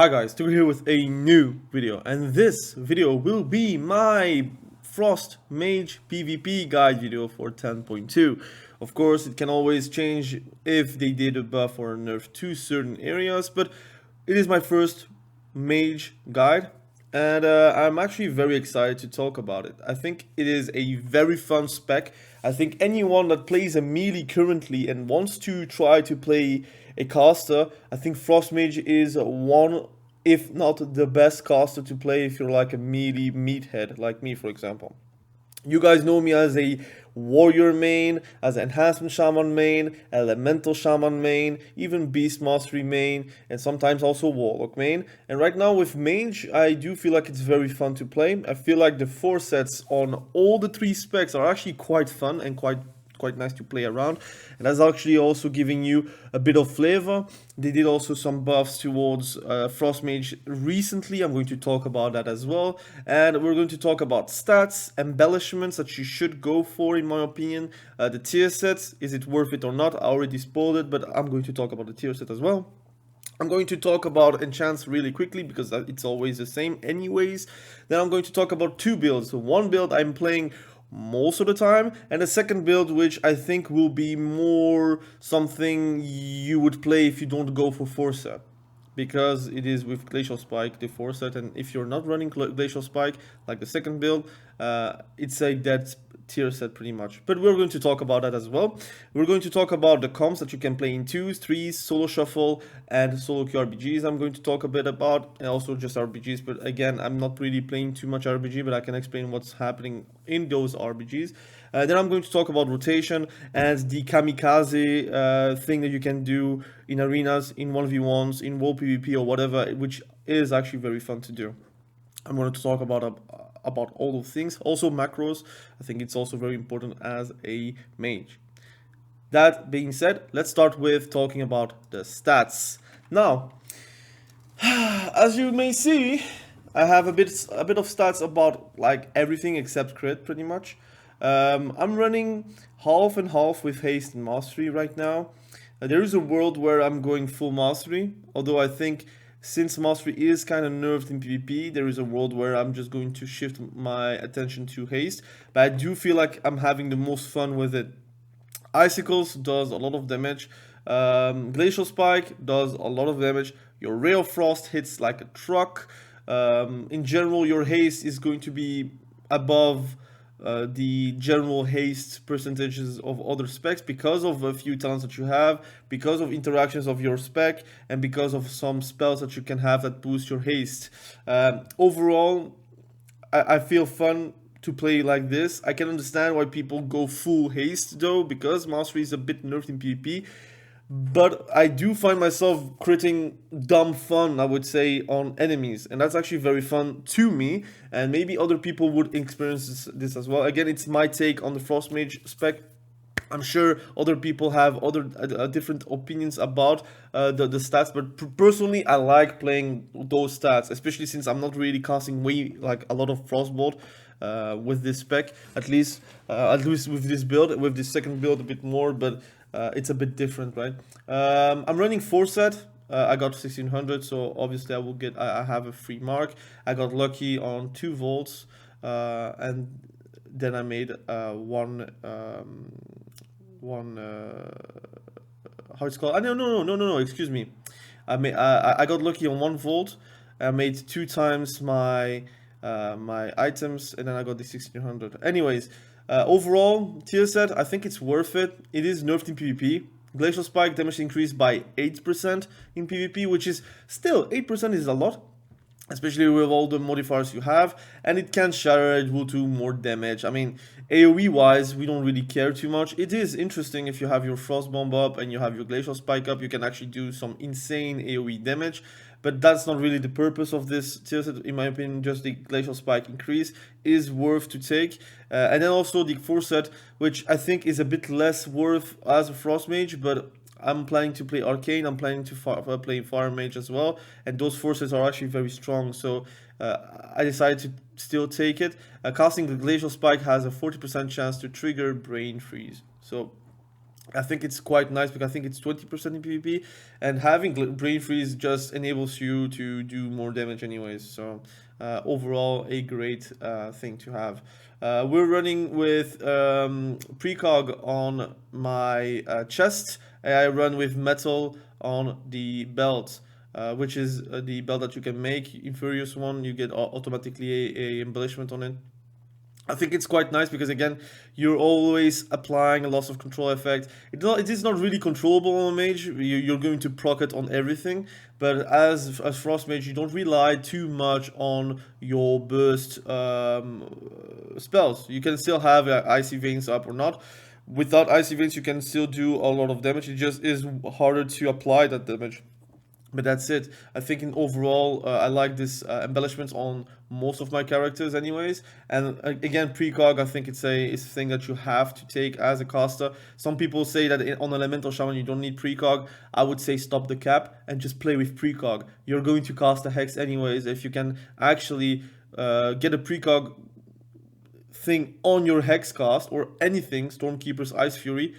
Hi guys, Tuber here with a new video, and this video will be my Frost Mage PvP guide video for 10.2. Of course, it can always change if they did a buff or a nerf to certain areas, but it is my first Mage guide, and I'm actually very excited to talk about it. I think it is a very fun spec. I think anyone that plays a melee currently and wants to try to play a caster, I think Frost Mage is one, if not the best caster to play if you're like a melee meathead like me, for example. You guys know me as a warrior main, as an enhancement shaman main, elemental shaman main, even beast mastery main, and sometimes also warlock main. And right now with mage, I do feel like it's very fun to play. I feel like the 4 sets on all the 3 specs are actually quite fun and quite nice to play around, and that's actually also giving you a bit of flavor. They did also some buffs towards Frost Mage recently. I'm going to talk about that as well, and we're going to talk about stats, embellishments that you should go for in my opinion, the tier sets, is it worth it or not. I already spoiled it, but I'm going to talk about the tier set as well. I'm going to talk about enchants really quickly because it's always the same anyways. Then I'm going to talk about 2 builds. So one build I'm playing most of the time, and a second build which I think will be more something you would play if you don't go for 4 set, because it is with Glacial Spike, the 4 set, and if you're not running Glacial Spike like the second build, it's a dead tier set pretty much. But we're going to talk about that as well. We're going to talk about the comps that you can play in 2s, 3s, solo shuffle, and SOLOQ RBGs. I'm going to talk a bit about, and also just RBGs, but again, I'm not really playing too much RBG, but I can explain what's happening in those RBGs. Then I'm going to talk about rotation and the Kamikaze thing that you can do in arenas, in 1v1s, in world PvP or whatever, which is actually very fun to do. I'm going to talk about all those things. Also macros, I think it's also very important as a mage. That being said, let's start with talking about the stats. Now, as you may see, I have a bit of stats about like everything except crit pretty much. I'm running half and half with haste and mastery right now. There is a world where I'm going full mastery, although I think since mastery is kind of nerfed in PvP, there is a world where I'm just going to shift my attention to haste, but I do feel like I'm having the most fun with it. Icicles does a lot of damage, Glacial Spike does a lot of damage, your Ray of Frost hits like a truck. In general, your haste is going to be above the general haste percentages of other specs because of a few talents that you have, because of interactions of your spec, and because of some spells that you can have that boost your haste. Overall, I feel fun to play like this. I can understand why people go full haste though, because mastery is a bit nerfed in PvP. But I do find myself critting dumb fun, I would say, on enemies. And that's actually very fun to me. And maybe other people would experience this as well. Again, it's my take on the Frost Mage spec. I'm sure other people have other different opinions about the stats. But personally, I like playing those stats. Especially since I'm not really casting like a lot of Frostbolt with this spec. At least with this build. With this second build a bit more. But it's a bit different, right? I'm running 4 set. I got 1600, so obviously I have a free mark. I got lucky on 2 volts, and then I made one how it's called? No, excuse me. I got lucky on 1 volt. I made 2 times my my items, and then I got the 1600. Anyways. Overall, tier set, I think it's worth it. It is nerfed in PvP. Glacial Spike damage increased by 8% in PvP, which is still 8% is a lot, especially with all the modifiers you have, and it can shatter, it will do more damage. I mean, AoE wise, we don't really care too much. It is interesting if you have your Frost Bomb up and you have your Glacial Spike up, you can actually do some insane AoE damage, but that's not really the purpose of this tier set, in my opinion. Just the Glacial Spike increase is worth to take. And then also the 4 set, which I think is a bit less worth as a Frost Mage, but I'm planning to play Arcane, I'm planning to play Fire Mage as well, and those 4 sets are actually very strong, so I decided to still take it. Casting the Glacial Spike has a 40% chance to trigger Brain Freeze, so I think it's quite nice because I think it's 20% in PvP, and having Brain Freeze just enables you to do more damage anyways. So overall, a great thing to have. We're running with precog on my chest. I run with metal on the belt. Which is the belt that you can make. Inferious one, you get automatically a embellishment on it. I think it's quite nice because again, you're always applying a loss of control effect. It is not really controllable on a mage. You're going to proc it on everything, but as frost mage, you don't rely too much on your burst spells. You can still have icy veins up or not. Without icy veins, you can still do a lot of damage. It just is harder to apply that damage. But that's it. I think in overall, I like this embellishments on most of my characters anyways. And again, precog, I think it's a thing that you have to take as a caster. Some people say that on elemental shaman you don't need precog. I would say stop the cap and just play with precog. You're going to cast a hex anyways. If you can actually get a precog thing on your hex cast or anything, Stormkeeper's Ice Fury,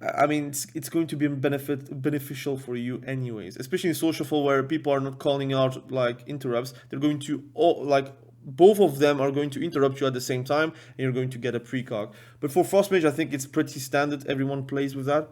I mean, it's going to be beneficial for you anyways, especially in social where people are not calling out like interrupts. They're going to like both of them are going to interrupt you at the same time, and you're going to get a precog. But for Frost Mage, I think it's pretty standard. Everyone plays with that.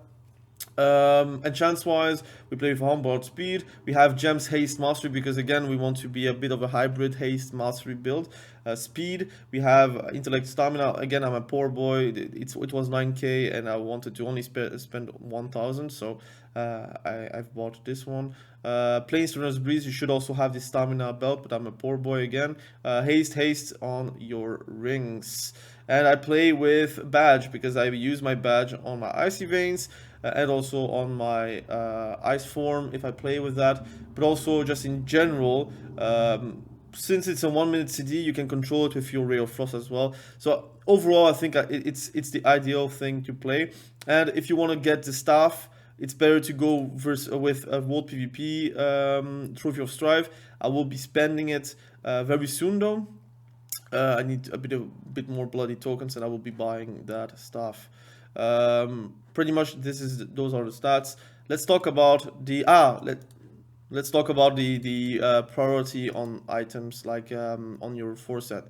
Enchants wise, we play with Homeboard Speed. We have Gems Haste Mastery because again we want to be a bit of a hybrid haste mastery build. Speed, we have Intellect Stamina. Again, I'm a poor boy. It was 9k and I wanted to only spend 1000, so I've bought this one. Planeswalker's Breeze, you should also have the Stamina belt, but I'm a poor boy again. Haste on your rings. And I play with Badge because I use my badge on my Icy Veins and also on my Ice Form if I play with that. But also just in general, since it's a 1 minute CD, you can control it with your Ray of Frost as well. So overall, I think it's the ideal thing to play. And if you want to get the staff, it's better to go with a Wotlk PvP Trophy of Strife. I will be spending it very soon though. I need a bit more bloody tokens, and I will be buying that stuff. Pretty much, those are the stats. Let's talk about the let's talk about the priority on items like on your foreset.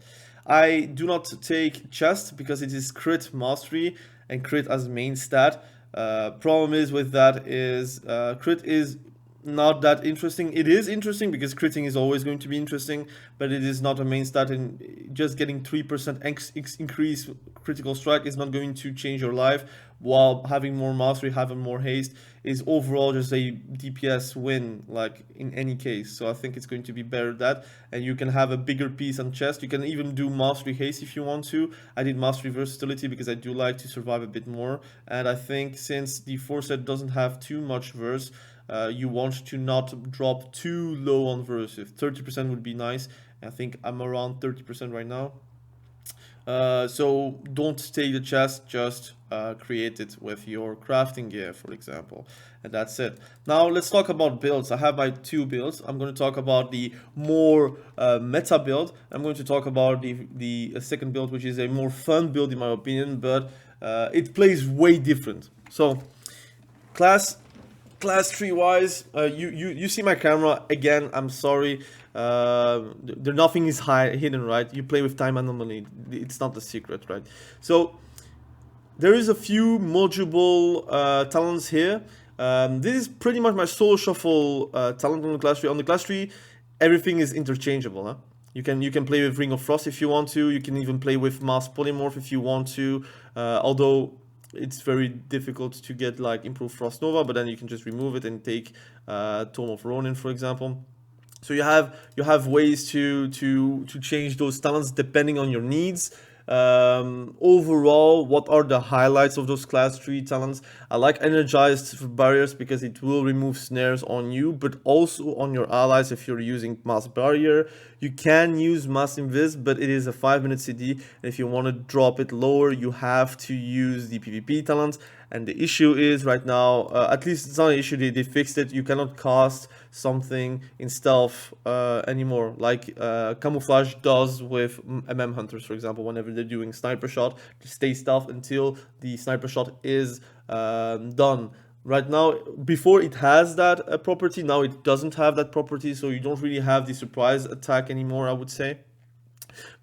I do not take chest because it is crit mastery and crit as main stat. Problem is with that is crit is not that interesting. It is interesting because critting is always going to be interesting, but it is not a main stat, and just getting 3% increase critical strike is not going to change your life, while having more mastery, having more haste is overall just a DPS win, like in any case. So I think it's going to be better that, and you can have a bigger piece on chest. You can even do mastery haste if you want to. I did mastery versatility because I do like to survive a bit more, and I think since the foreset doesn't have too much verse, you want to not drop too low on verse. If 30% would be nice. I think I'm around 30% right now. So don't take the chest, just create it with your crafting gear, for example. And that's it. Now let's talk about builds. I have my two builds. I'm going to talk about the more meta build. I'm going to talk about the second build, which is a more fun build in my opinion, but it plays way different. So class tree wise, you see my camera again. I'm sorry, there nothing is hidden, right? You play with time anomaly, it's not a secret, right? So there is a few modular talents here. This is pretty much my solo shuffle talent on the class tree. On the class tree, everything is interchangeable, huh? You can play with Ring of Frost if you want to. You can even play with Mass Polymorph if you want to, although it's very difficult to get like improved Frost Nova, but then you can just remove it and take Tome of Ronin, for example. So you have ways to change those talents depending on your needs. Overall, what are the highlights of those class 3 talents? I like Energized Barriers because it will remove snares on you, but also on your allies if you're using Mass Barrier. You can use Mass Invis, but it is a 5-minute CD, and if you want to drop it lower, you have to use the PvP talent. And the issue is right now, at least it's not an issue, they fixed it, you cannot cast something in stealth anymore, like Camouflage does with Hunters, for example. Whenever they're doing sniper shot, to stay stealth until the sniper shot is done. Right now, before it has that property, now it doesn't have that property, so you don't really have the surprise attack anymore, I would say.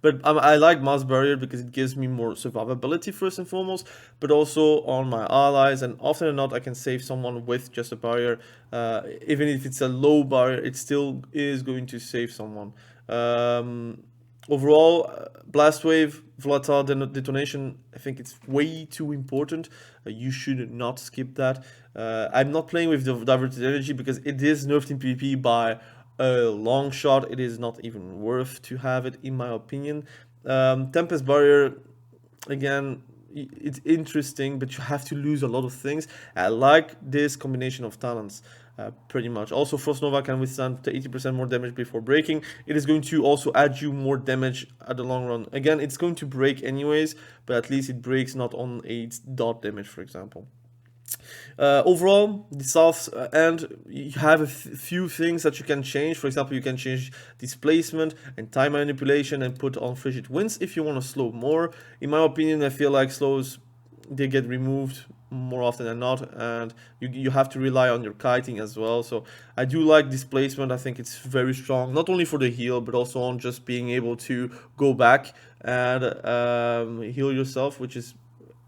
But I like mass barrier because it gives me more survivability first and foremost, but also on my allies. And often or not, I can save someone with just a barrier. Even if it's a low barrier, it still is going to save someone. Overall, blast wave, volatile detonation, I think it's way too important. You should not skip that. I'm not playing with the diverted energy because it is nerfed in PvP by a long shot. It is not even worth to have it, in my opinion. Tempest barrier, again, it's interesting, but you have to lose a lot of things. I like this combination of talents. Pretty much. Also, Frost Nova can withstand 80% more damage before breaking. It is going to also add you more damage at the long run. Again, it's going to break anyways, but at least it breaks not on a dot damage, for example. Overall, the south end, you have a few things that you can change. For example, you can change displacement and time manipulation and put on frigid winds if you want to slow more. In my opinion, I feel like slows, they get removed more often than not, and you have to rely on your kiting as well. So I do like displacement. I think it's very strong, not only for the heal, but also on just being able to go back and heal yourself, which is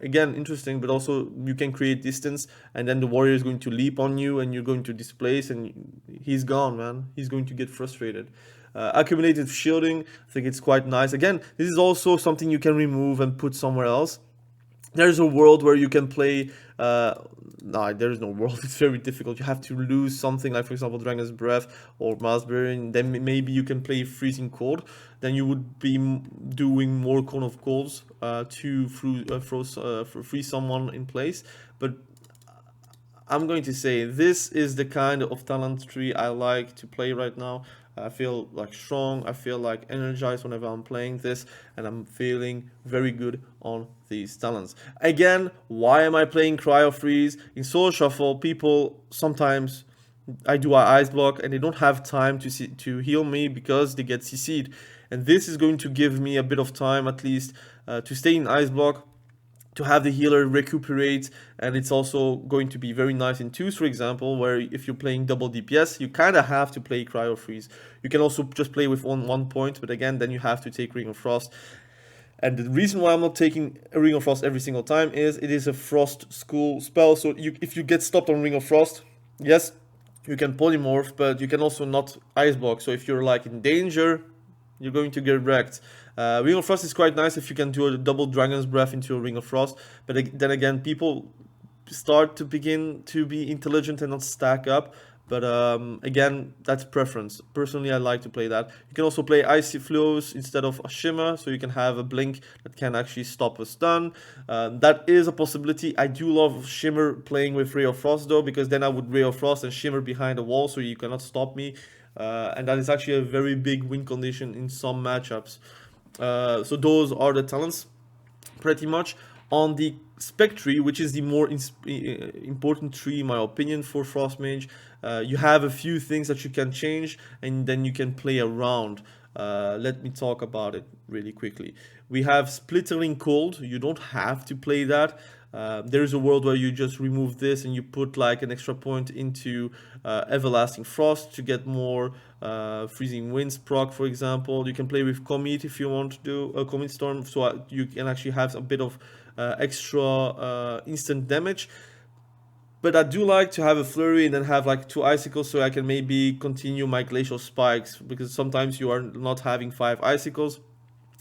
again interesting. But also you can create distance, and then the warrior is going to leap on you and you're going to displace, and he's gone, man. He's going to get frustrated. Accumulated shielding, I think it's quite nice. Again, this is also something you can remove and put somewhere else. There's a world where you can play, no, there is no world, it's very difficult. You have to lose something like, for example, Dragon's Breath or Masberry, and then maybe you can play Freezing Cold. Then you would be doing more Cone of Colds to freeze someone in place. But I'm going to say this is the kind of talent tree I like to play right now. I feel like strong, I feel like energized whenever I'm playing this, and I'm feeling very good on these talents. Again, why am I playing Cryo Freeze? In Solo Shuffle, people sometimes, I do an ice block and they don't have time to heal me because they get CC'd. And this is going to give me a bit of time at least to stay in ice block, to have the healer recuperate, and it's also going to be very nice in twos, for example, where if you're playing double DPS, you kind of have to play Cryo Freeze. You can also just play with one point, but again, then you have to take Ring of Frost. And the reason why I'm not taking a Ring of Frost every single time is it is a Frost school spell, so if you get stopped on Ring of Frost, yes, you can polymorph, but you can also not ice block. So if you're like in danger, you're going to get wrecked. Ring of Frost is quite nice if you can do a double Dragon's Breath into a Ring of Frost, but then again, people start to begin to be intelligent and not stack up. But again, that's preference. Personally, I like to play that. You can also play Icy Flows instead of a Shimmer, so you can have a blink that can actually stop a stun. That is a possibility. I do love Shimmer playing with Ray of Frost though, because then I would Ray of Frost and Shimmer behind the wall, so you cannot stop me. And that is actually a very big win condition in some matchups. So those are the talents, pretty much. On the SPEC tree, which is the more important tree in my opinion for Frost Mage, you have a few things that you can change and then you can play around. Let me talk about it really quickly. We have Splitterling Cold. You don't have to play that. There is a world where you just remove this and you put like an extra point into Everlasting Frost to get more Freezing Winds proc, for example. You can play with Comet if you want to do a Comet Storm, so you can actually have a bit of extra instant damage. But I do like to have a flurry and then have like 2 icicles, so I can maybe continue my glacial spikes, because sometimes you are not having 5 icicles,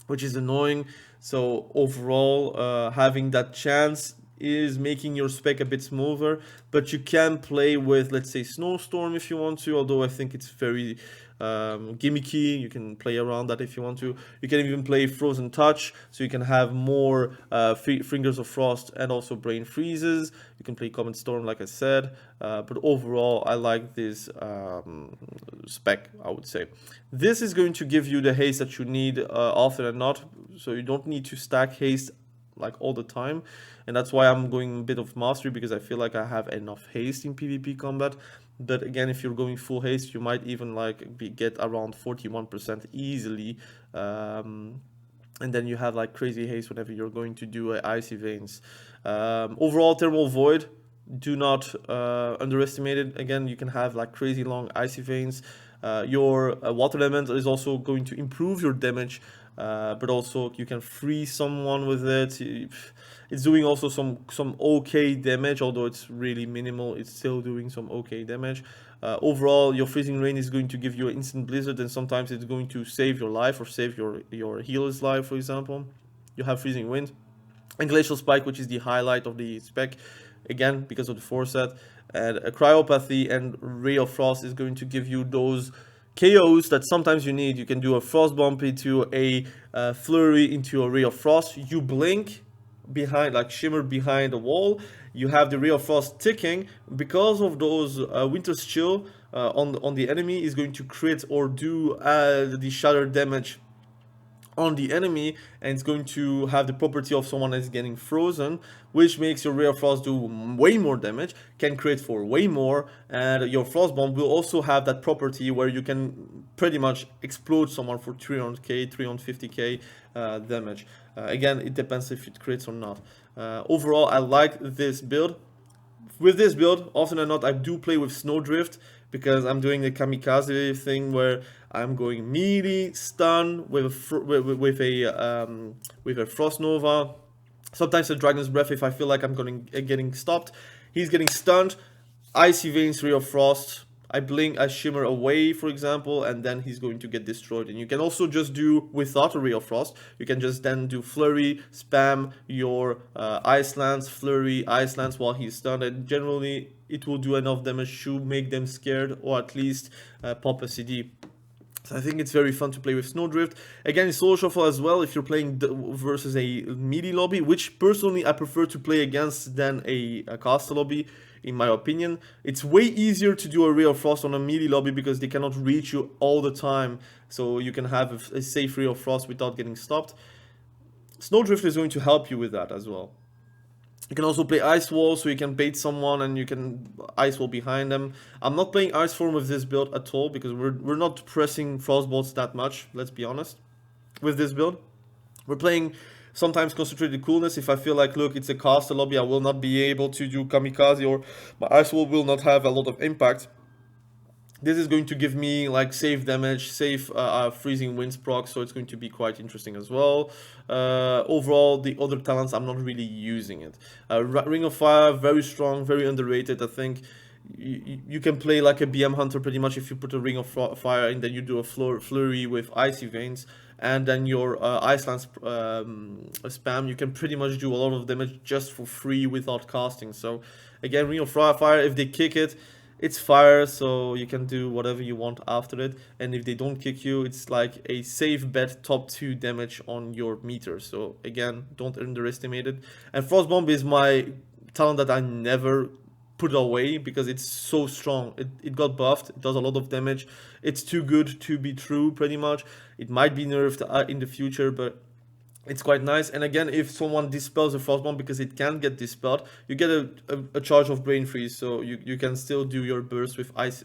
which is annoying. So overall, having that chance is making your spec a bit smoother. But you can play with, let's say, Snowstorm if you want to, although I think it's very gimmicky. You can play around that if you want to. You can even play Frozen Touch, so you can have more Fingers of Frost and also Brain Freezes. You can play Comet Storm, like I said. But overall, I like this spec, I would say. This is going to give you the haste that you need often and not, so you don't need to stack haste like all the time. And that's why I'm going a bit of mastery, because I feel like I have enough haste in PvP combat. But again, if you're going full haste, you might even like get around 41% easily. and then you have like crazy haste whenever you're going to do icy veins. Overall, thermal void, do not underestimate it. Again, you can have like crazy long icy veins. Your water element is also going to improve your damage, but also you can freeze someone with it. It's doing also some okay damage, although it's really minimal. It's still doing some okay damage. Overall, your freezing rain is going to give you an instant blizzard, and sometimes it's going to save your life or save your healer's life, for example. You have freezing wind and glacial spike, which is the highlight of the spec, again because of the foreset. And a cryopathy and ray of frost is going to give you those KOs that sometimes you need. You can do a frost bump into a flurry into a ray of frost. You blink behind, like shimmer behind a wall. You have the ray of frost ticking because of those winter's chill on the enemy is going to crit or do the shatter damage on the enemy, and it's going to have the property of someone that's getting frozen, which makes your Ray of Frost do way more damage, can crit for way more, and your Frost Bomb will also have that property where you can pretty much explode someone for 300k, 350k damage. Again, it depends if it crits or not. Overall, I like this build. With this build, often or not, I do play with Snowdrift because I'm doing the Kamikaze thing where I'm going melee stun with a Frost Nova. Sometimes a Dragon's Breath if I feel like I'm getting stopped. He's getting stunned. Icy Veins, Ray of Frost. I blink, I shimmer away, for example, and then he's going to get destroyed. And you can also just do without a Ray of Frost. You can just then do Flurry, spam your Ice Lance, Flurry, Ice Lance while he's stunned. And generally, it will do enough damage to make them scared or at least pop a CD. So I think it's very fun to play with Snowdrift. Again, it's solo shuffle as well if you're playing versus a melee lobby, which personally I prefer to play against than a caster lobby, in my opinion. It's way easier to do a Ray of Frost on a melee lobby because they cannot reach you all the time. So you can have a safe Ray of Frost without getting stopped. Snowdrift is going to help you with that as well. You can also play Ice Wall, so you can bait someone and you can Ice Wall behind them. I'm not playing Ice Form with this build at all because we're not pressing Frostbolts that much, let's be honest, with this build. We're playing sometimes Concentrated Coolness. If I feel like, look, it's a caster lobby, I will not be able to do Kamikaze or my Ice Wall will not have a lot of impact. This is going to give me like safe damage, safe freezing winds proc, so it's going to be quite interesting as well. Overall, the other talents, I'm not really using it. Ring of Fire, very strong, very underrated. I think you can play like a BM Hunter pretty much if you put a Ring of Fire and then you do a Flurry with Icy Veins. And then your Ice Lance spam, you can pretty much do a lot of damage just for free without casting. So again, Ring of Fire, if they kick it, it's fire, so you can do whatever you want after it. And if they don't kick you, it's like a safe bet top 2 damage on your meter. So again, don't underestimate it. And Frost Bomb is my talent that I never put away because it's so strong. It got buffed, it does a lot of damage. It's too good to be true, pretty much. It might be nerfed in the future, but it's quite nice. And again, if someone dispels a Frostbomb because it can get dispelled, you get a charge of Brain Freeze, so you can still do your burst with Ice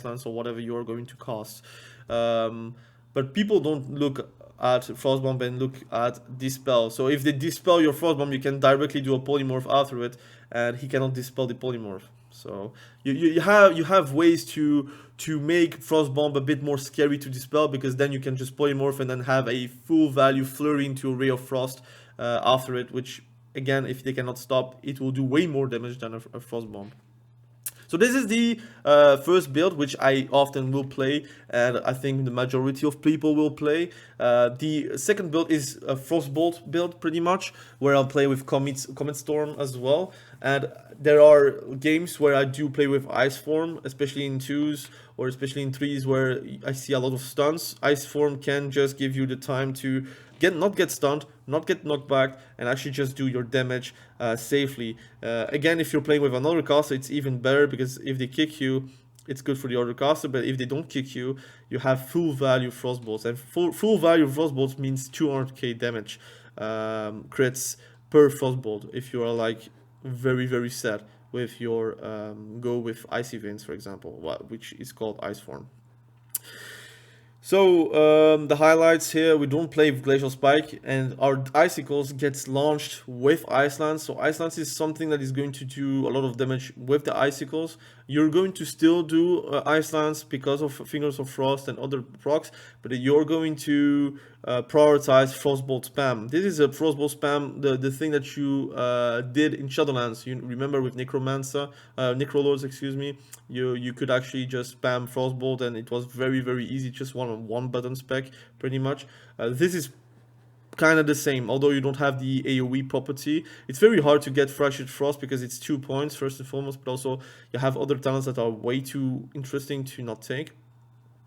Lance or whatever you are going to cast. But people don't look at Frostbomb and look at Dispel. So if they dispel your Frostbomb, you can directly do a Polymorph after it, and he cannot dispel the Polymorph. So you have ways to make Frostbomb a bit more scary to dispel, because then you can just Polymorph and then have a full value Flurry into a Ray of Frost after it, which again, if they cannot stop, it will do way more damage than a Frostbomb. So this is the first build which I often will play, and I think the majority of people will play. The second build is a Frostbolt build, pretty much, where I'll play with Comet Storm as well. And there are games where I do play with Ice Form, especially in 2s or especially in 3s where I see a lot of stuns. Ice Form can just give you the time to not get stunned, not get knocked back, and actually just do your damage safely. Again, if you're playing with another caster, it's even better, because if they kick you, it's good for the other caster, but if they don't kick you, you have full value Frostbolts. And full value Frostbolts means 200k damage crits per Frostbolt if you are like very, very sad with your go with Icy Veins, for example, which is called Ice Form. So the highlights here, we don't play with Glacial Spike, and our Icicles gets launched with Icelands. So Icelands is something that is going to do a lot of damage with the Icicles. You're going to still do Icelands because of Fingers of Frost and other procs, but you're going to prioritize Frostbolt spam. This is a Frostbolt spam, the thing that you did in Shadowlands. You remember with Necrolords, excuse me. You could actually just spam Frostbolt, and it was very easy, just one button spec pretty much. This is kind of the same, although you don't have the AoE property. It's very hard to get Fractured Frost because it's 2 points first and foremost, but also you have other talents that are way too interesting to not take.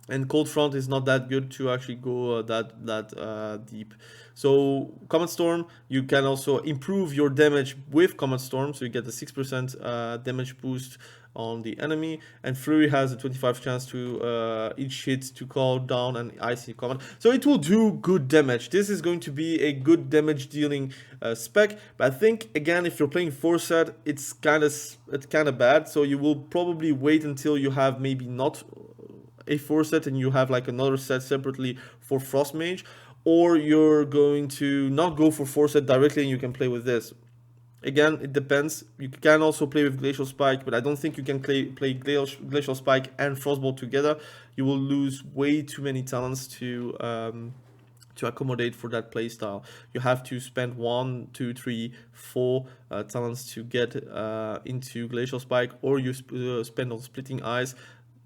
And Cold Front is not that good to actually go that deep. So Comet Storm, you can also improve your damage with Comet Storm, so you get a 6% damage boost on the enemy, and Flurry has a 25 chance to each hit to call down an icy comet, so it will do good damage. This is going to be a good damage dealing spec, but I think again, if you're playing 4 set, it's kind of bad, so you will probably wait until you have maybe not a 4 set and you have like another set separately for Frost Mage, or you're going to not go for 4 set directly and you can play with this. Again, it depends. You can also play with Glacial Spike, but I don't think you can play Glacial Spike and Frostbolt together. You will lose way too many talents to accommodate for that playstyle. You have to spend 1, 2, 3, 4 talents to get into Glacial Spike, or you spend on Splitting Eyes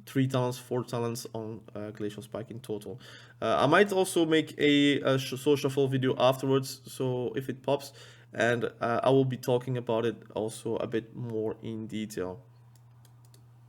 3 talents, 4 talents on Glacial Spike in total. I might also make a Soul Shuffle video afterwards, so if it pops, and I will be talking about it also a bit more in detail.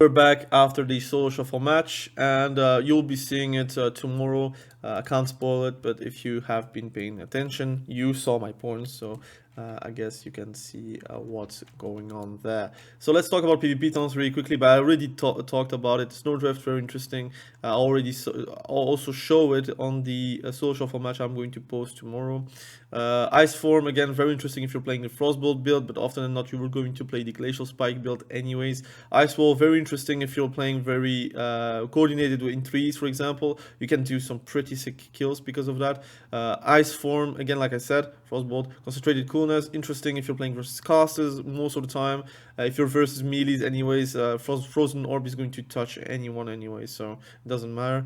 We're back after the Soul Shuffle match, and you'll be seeing it tomorrow. I can't spoil it, but if you have been paying attention, you saw my points, so I guess you can see what's going on there. So let's talk about PvP talents really quickly, but I already talked about it. Snowdrift, very interesting. I already I'll also show it on the Soul Shuffle match I'm going to post tomorrow. Ice Form, again, very interesting if you're playing the Frostbolt build, but often than not you were going to play the Glacial Spike build anyways. Ice Wall, very interesting if you're playing very coordinated in trees, for example. You can do some pretty sick kills because of that. Ice Form, again, like I said, Frostbolt. Concentrated Coolness, interesting if you're playing versus casters most of the time. If you're versus melees anyways, Frozen Orb is going to touch anyone anyway, so it doesn't matter.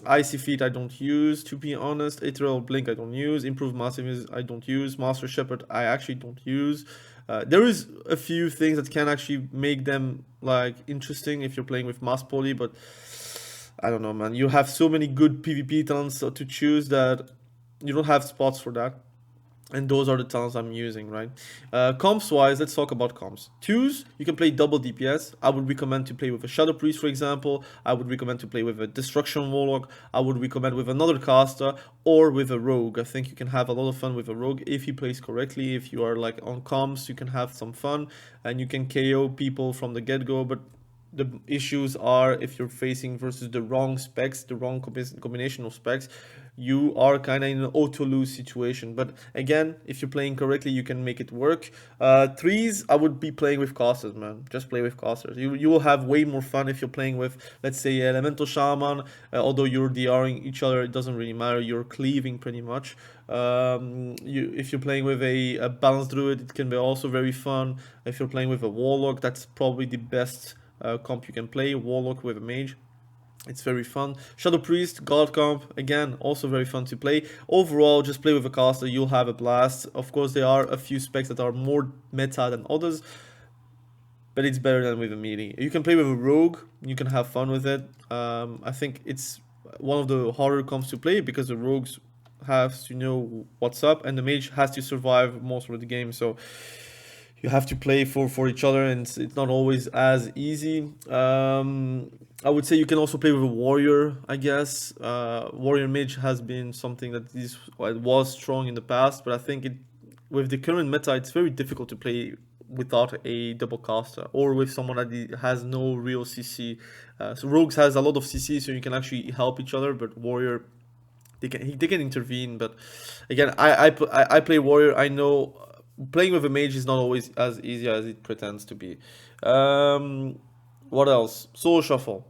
Icy Feet I don't use, to be honest. Ethereal Blink I don't use. Improved Massive I don't use. Master Shepherd I actually don't use. There is a few things that can actually make them like interesting if you're playing with Mass Poly, but I don't know, man. You have so many good PvP talents to choose that you don't have spots for that. And those are the talents I'm using, right? Comps wise, let's talk about comps. 2s, you can play double DPS. I would recommend to play with a Shadow Priest, for example. I would recommend to play with a Destruction Warlock. I would recommend with another caster or with a Rogue. I think you can have a lot of fun with a Rogue if he plays correctly. If you are like on comps, you can have some fun and you can KO people from the get-go, but the issues are if you're facing versus the wrong specs, the wrong combination of specs, you are kind of in an auto-lose situation. But again, if you're playing correctly, you can make it work. 3s, I would be playing with casters, man. Just play with casters. You will have way more fun if you're playing with, let's say, Elemental Shaman. Although you're DRing each other, it doesn't really matter. You're cleaving pretty much. If you're playing with a balanced druid, it can be also very fun. If you're playing with a warlock, that's probably the best comp you can play. Warlock with a mage, it's very fun. Shadow Priest, God comp, again, also very fun to play. Overall, just play with a caster, you'll have a blast. Of course, there are a few specs that are more meta than others, but it's better than with a melee. You can play with a rogue, you can have fun with it. I think it's one of the harder comps to play because the rogues have to know what's up and the mage has to survive most of the game, so you have to play for each other, and it's not always as easy. I would say you can also play with a warrior, I guess. Warrior mage has been something that was strong in the past, but I think with the current meta, it's very difficult to play without a double caster or with someone that has no real CC. So rogues has a lot of CC, so you can actually help each other, but warrior, they can intervene. But again, I play warrior. I know playing with a mage is not always as easy as it pretends to be. What else? Soul Shuffle.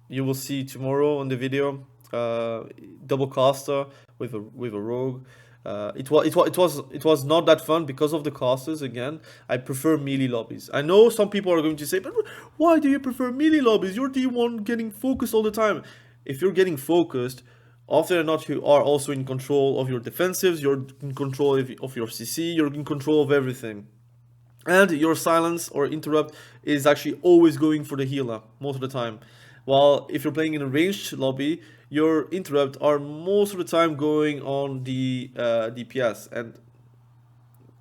you will see tomorrow on the video, double caster with a rogue. It was not that fun because of the casters. Again, I prefer melee lobbies. I know some people are going to say, but why do you prefer melee lobbies? You're the one getting focused all the time. If you're getting focused, often or not, you are also in control of your defensives. You're in control of your CC. You're in control of everything. And your silence or interrupt is actually always going for the healer most of the time. While if you're playing in a ranged lobby, your interrupt are most of the time going on the DPS. And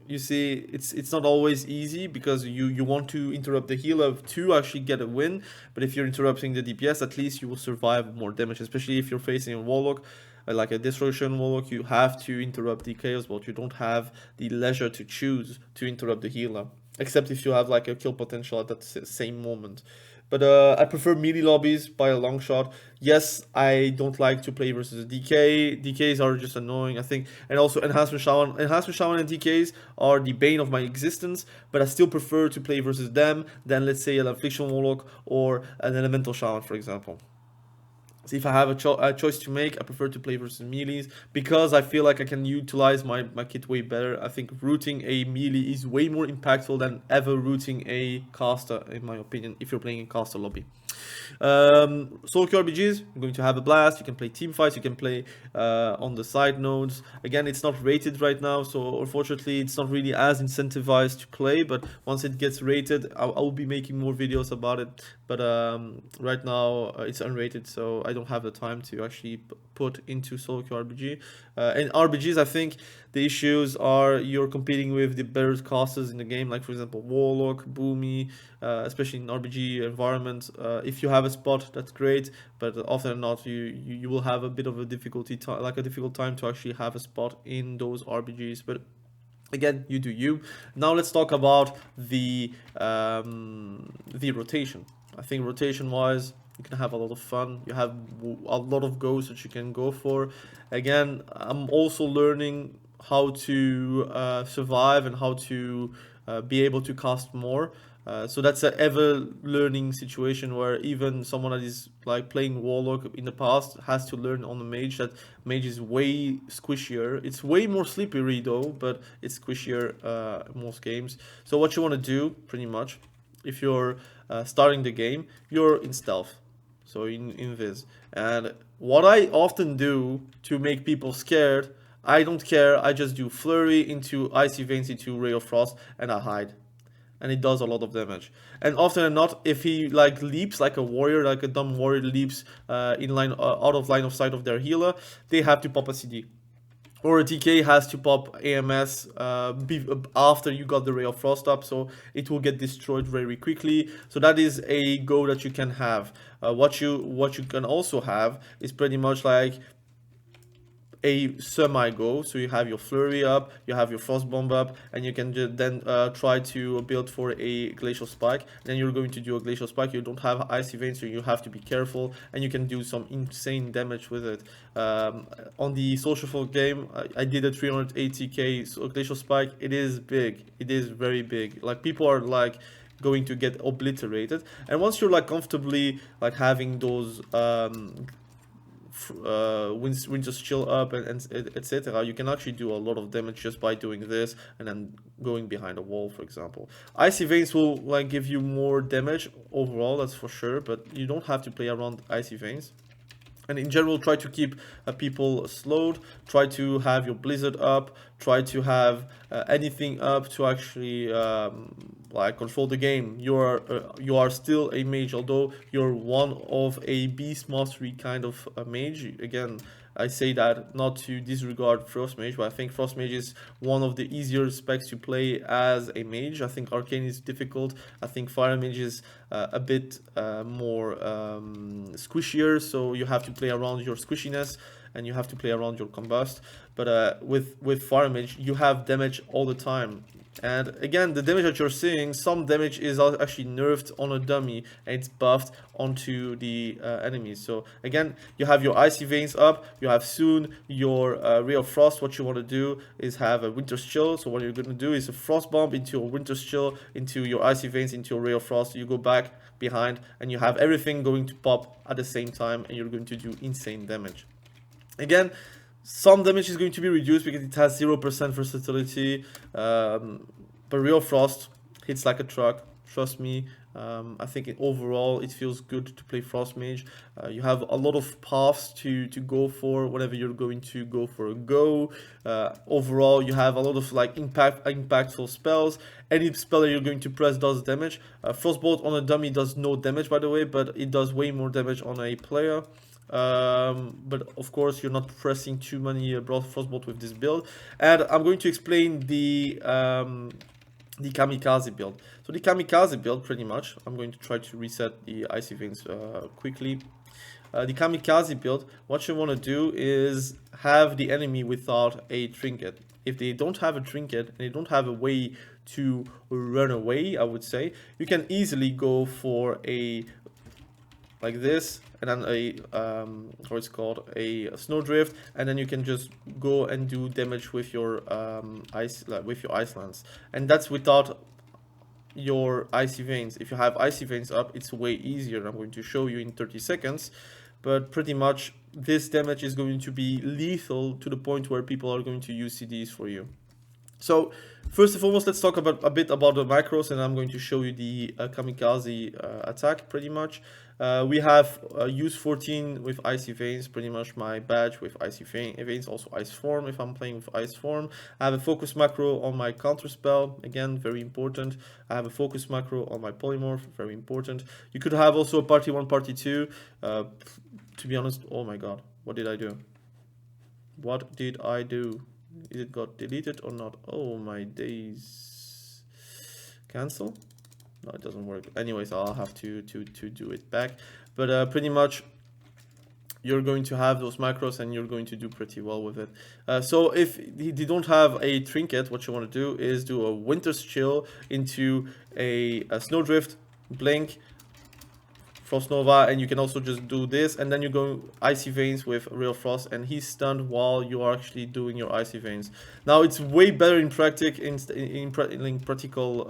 you see, it's not always easy because you want to interrupt the healer to actually get a win. But if you're interrupting the DPS, at least you will survive more damage, especially if you're facing a warlock. Like a destruction warlock, you have to interrupt the chaos bot. You don't have the leisure to choose to interrupt the healer, except if you have like a kill potential at that same moment. But I prefer melee lobbies by a long shot. Yes, I don't like to play versus DK. DKs are just annoying, I think. And also enhancement shaman. Enhancement shaman and DKs are the bane of my existence. But I still prefer to play versus them than, let's say, an affliction warlock or an elemental shaman, for example. So if I have a choice to make, I prefer to play versus melees because I feel like I can utilize my kit way better. I think rooting a melee is way more impactful than ever rooting a caster, in my opinion, if you're playing in caster lobby. SOLOQ RBGs, you're going to have a blast. You can play team fights, you can play on the side nodes. Again, it's not rated right now, so unfortunately it's not really as incentivized to play, but once it gets rated, I'll be making more videos about it. But right now it's unrated, so I don't have the time to actually put into SOLOQ RBG. And RBGs, I think the issues are you're competing with the better casters in the game, like for example Warlock, Boomy, especially in RBG environments. If you have a spot, that's great, but often or not, you will have a bit of a difficult time to actually have a spot in those RBGs. But again, you do you. Now let's talk about the rotation. I think rotation-wise, you can have a lot of fun. You have a lot of goals that you can go for. Again, I'm also learning how to survive and how to be able to cast more. So that's an ever learning situation where even someone that is like playing Warlock in the past has to learn on the Mage that Mage is way squishier. It's way more slippery though, but it's squishier in most games. So what you want to do pretty much, if you're starting the game, you're in stealth, so in Viz. And what I often do to make people scared, I don't care, I just do flurry into icy veins into ray of frost and I hide. And it does a lot of damage. And often or not, if he like leaps like a warrior, like a dumb warrior leaps in line out of line of sight of their healer, they have to pop a CD. Or a DK has to pop AMS after you got the Ray of Frost up, so it will get destroyed very quickly. So that is a go that you can have. What you can also have is pretty much like a semi-go, so you have your flurry up, you have your frost bomb up, and you can then try to build for a glacial spike. Then you're going to do a glacial spike. You don't have icy veins, so you have to be careful, and you can do some insane damage with it. On the social game, I did a 380k glacial spike. It is big. It is very big. Like people are like going to get obliterated, and once you're like comfortably like having those winter chill up and etc., you can actually do a lot of damage just by doing this and then going behind a wall, for example. Icy veins will like give you more damage overall, that's for sure, but you don't have to play around icy veins. And in general, try to keep people slowed, try to have your blizzard up, try to have anything up to actually like control the game. You are still a mage, although you're one of a beast mastery kind of mage. Again, I say that not to disregard Frost Mage, but I think Frost Mage is one of the easier specs to play as a mage. I think Arcane is difficult. I think Fire Mage is a bit more squishier, so you have to play around your squishiness. and you have to play around your combust. But with fire mage, you have damage all the time. And again, the damage that you're seeing, some damage is actually nerfed on a dummy and it's buffed onto the enemies. So again, you have your icy veins up, you have soon your ray of frost. What you want to do is have a winter's chill. So what you're going to do is a frost bomb into your winter's chill, into your icy veins, into your ray of frost. You go back behind and you have everything going to pop at the same time, and you're going to do insane damage. Again, some damage is going to be reduced because it has 0% versatility, but Real Frost hits like a truck, trust me. I think overall it feels good to play Frost Mage. You have a lot of paths to go for whenever you're going to go for a go. Overall, you have a lot of like impactful spells. Any spell that you're going to press does damage. Frostbolt on a dummy does no damage, by the way, but it does way more damage on a player. But of course you're not pressing too many frostbolt with this build. And I'm going to explain the Kamikaze build. So the Kamikaze build, pretty much, I'm going to try to reset the icy veins quickly. The Kamikaze build, what you want to do is have the enemy without a trinket. If they don't have a trinket and they don't have a way to run away, I would say, you can easily go for a like this, and then a what's called a snowdrift, and then you can just go and do damage with your ice lands, and that's without your icy veins. If you have icy veins up, it's way easier. I'm going to show you in 30 seconds, but pretty much this damage is going to be lethal to the point where people are going to use CDs for you. So first and foremost, let's talk about a bit about the macros, and I'm going to show you the Kamikaze attack pretty much. We have use 14 with icy veins, pretty much my badge with icy veins, also ice form if I'm playing with ice form. I have a focus macro on my counter spell, again very important. I have a focus macro on my polymorph, very important. You could have also a party 1, party 2. To be honest, oh my god, what did I do? What did I do? Is it got deleted or not? Oh my days. Cancel? No, it doesn't work. Anyways, I'll have to do it back. But pretty much you're going to have those macros and you're going to do pretty well with it. So if you don't have a trinket, what you want to do is do a winter's chill into a snowdrift, blink, Frost Nova, and you can also just do this, and then you go Icy Veins with Real Frost, and he's stunned while you are actually doing your Icy Veins. Now it's way better in practical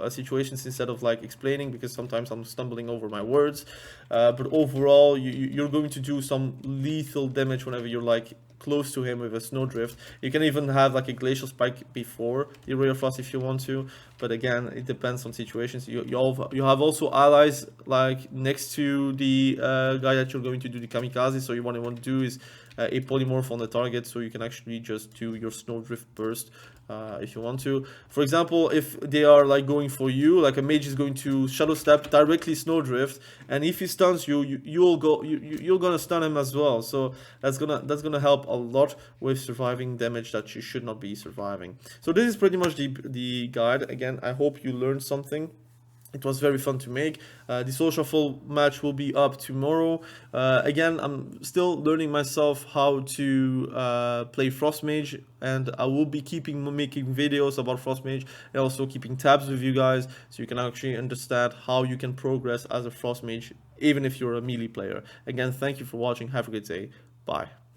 situations instead of like explaining, because sometimes I'm stumbling over my words. But overall, you're going to do some lethal damage whenever you're like close to him with a snowdrift. You can even have like a glacial spike before the Real Frost if you want to, but again it depends on situations. You have also allies like next to the guy that you're going to do the Kamikaze, so what you want to do is a polymorph on the target, so you can actually just do your snowdrift burst if you want to. For example, if they are like going for you, like a mage is going to shadow step directly snowdrift, and if he stuns you, you're gonna stun him as well. So that's gonna help a lot with surviving damage that you should not be surviving. So this is pretty much the guide. Again, I hope you learned something. It was very fun to make. The Soul Shuffle match will be up tomorrow. Again, I'm still learning myself how to play Frost Mage, and I will be making videos about Frost Mage and also keeping tabs with you guys, so you can actually understand how you can progress as a Frost Mage, even if you're a melee player. Again, thank you for watching. Have a good day. Bye.